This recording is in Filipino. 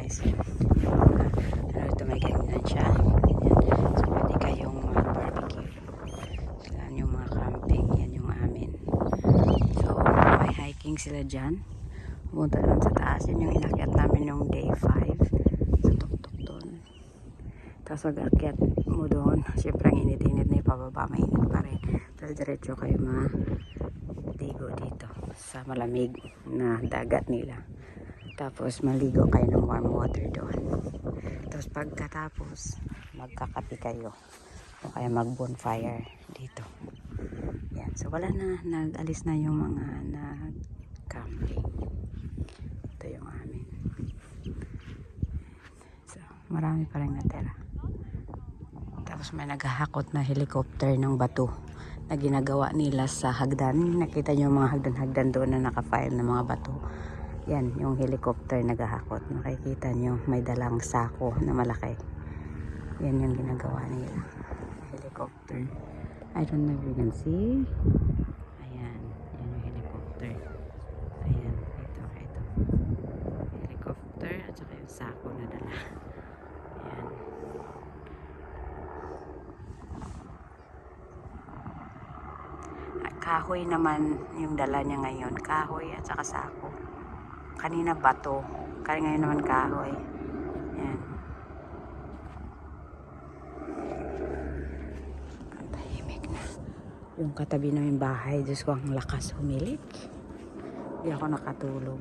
guys. Ano ito, may ganyan siya. Ganyan. So pwede kayong mag-barbecue. Sila yung mga camping. Yan yung amin. So may hiking sila dyan. Pumunta doon sa taas. Yun yung inakyat namin yung day 5. Sa tuktok doon. Tapos mag-akyat mo doon. Siyempre ang init-init na ipababa. Mainit pa rin. Tapos diretso kayo maligo dito sa malamig na dagat nila. Tapos maligo kayo ng warm water doon. Tapos pagkatapos magkakape kayo o kaya mag bonfire dito. Yan. So wala na, nag-alis na yung mga nag-camping. Ito yung amin. So marami pa rin natira. Tapos may naghahakot na helicopter ng bato na ginagawa nila sa hagdan. Nakita nyo yung mga hagdan-hagdan doon na naka-file ng mga bato. Yan, yung helicopter naghahakot. Makikita nyo, may dalang sako na malaki. Yan yung ginagawa nila. Helicopter. I don't know if you can see. Ayan, yan yung helicopter. Ayan, ito. Helicopter at saka yung sako na dala. Ayan. Kahoy naman yung dala niya ngayon. Kahoy at saka sako. Kanina bato. Kaya ngayon naman kahoy. Yan. Ang tahimik na. Yung katabi namin bahay. Diyos ko, ang lakas humilik. Hindi ako nakatulog.